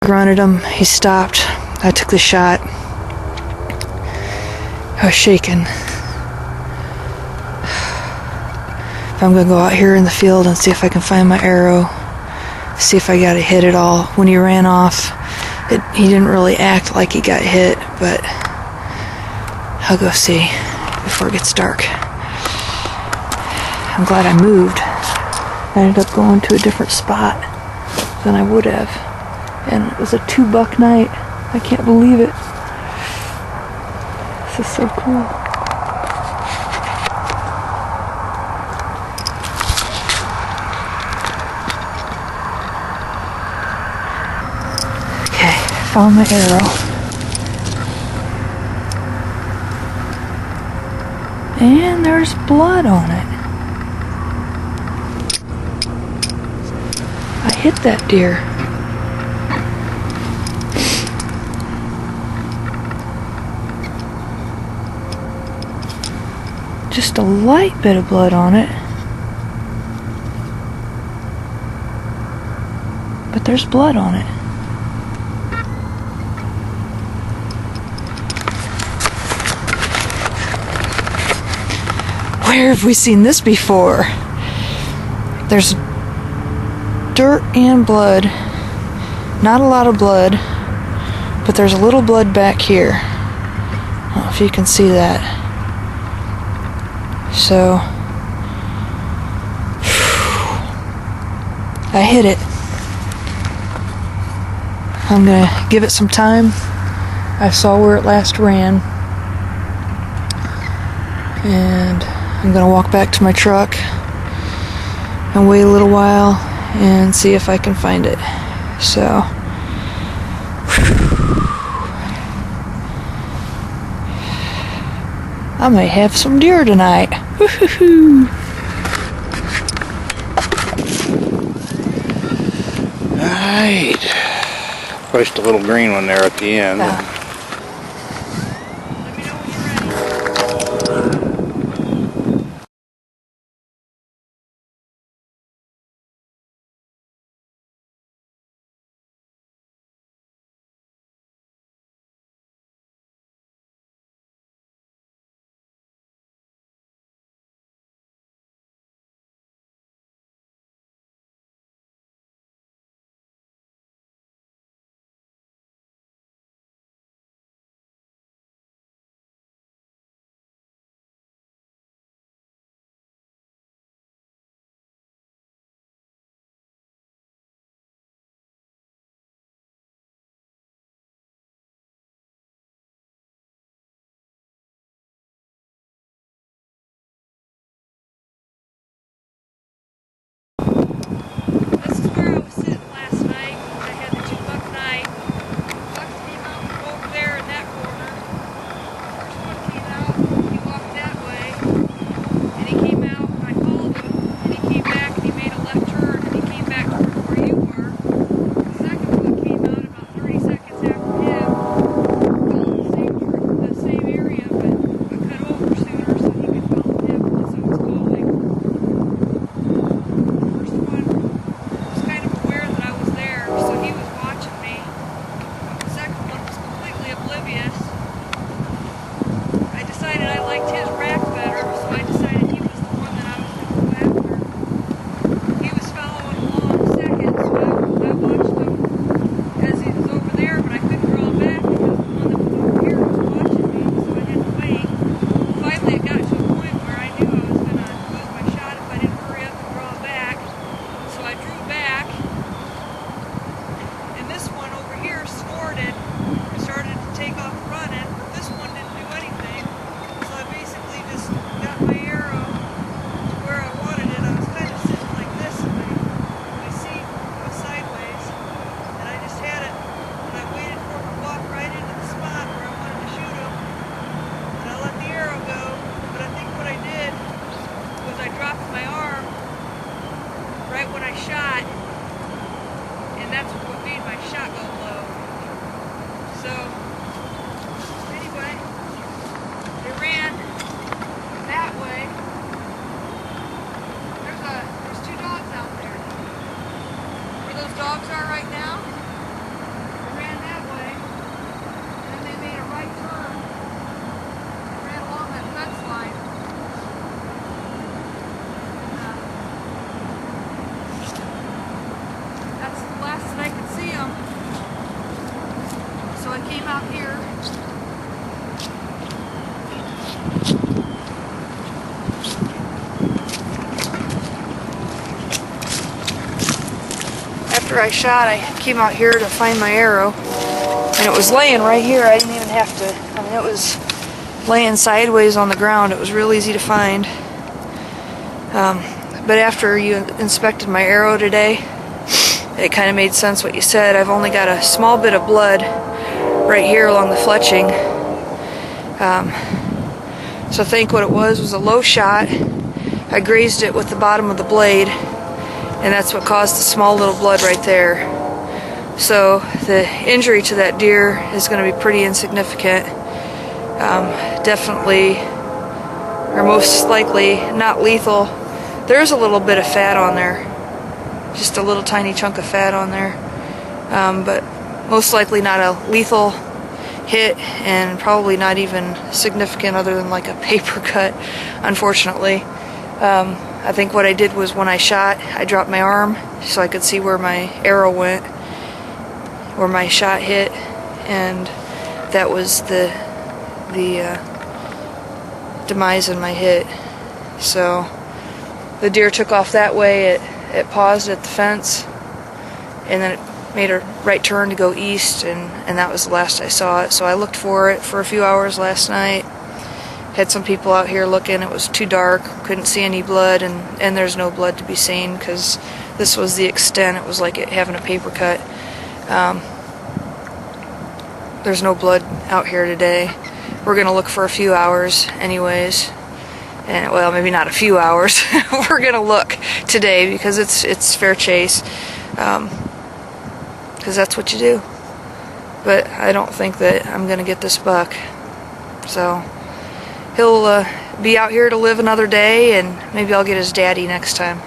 grunted him. He stopped. I took the shot. I was shaking. I'm gonna go out here in the field and see if I can find my arrow. See if I got a hit at all. When he ran off, he didn't really act like he got hit, but I'll go see before it gets dark. I'm glad I moved. I ended up going to a different spot than I would have. And it was a $2 night. I can't believe it. This is so cool. Okay, found my arrow. And there's blood on it. I hit that deer. Just a light bit of blood on it. But there's blood on it. Where have we seen this before? There's dirt and blood. Not a lot of blood, but there's a little blood back here. I don't know if you can see that. So, I hit it. I'm gonna give it some time. I saw where it last ran. And I'm gonna walk back to my truck and wait a little while and see if I can find it. So, I may have some deer tonight. Woo-hoo-hoo. Alright. Pushed a little green one there at the end. out here. After I shot, I came out here to find my arrow, and it was laying right here. I didn't even have to, I mean, it was laying sideways on the ground. It was real easy to find. But after you inspected my arrow today, it kind of made sense what you said. I've only got a small bit of blood right here along the fletching. So I think what it was a low shot. I grazed it with the bottom of the blade, and that's what caused the small little blood right there. So the injury to that deer is going to be pretty insignificant. Definitely, or most likely, not lethal. There's a little bit of fat on there. Just a little tiny chunk of fat on there. But most likely not a lethal hit, and probably not even significant other than like a paper cut, unfortunately. I think what I did was when I shot, I dropped my arm so I could see where my arrow went, where my shot hit, and that was the demise in my hit. So the deer took off that way. It paused at the fence, and then it made a right turn to go east, and that was the last I saw it. So I looked for it for a few hours last night. Had some people out here looking. It was too dark, couldn't see any blood, and there's no blood to be seen because this was the extent. It was like it having a paper cut. There's no blood out here today. We're gonna look for a few hours anyways, and well, maybe not a few hours. We're gonna look today because it's fair chase, because that's what you do. But I don't think that I'm gonna get this buck, so he'll be out here to live another day, and maybe I'll get his daddy next time.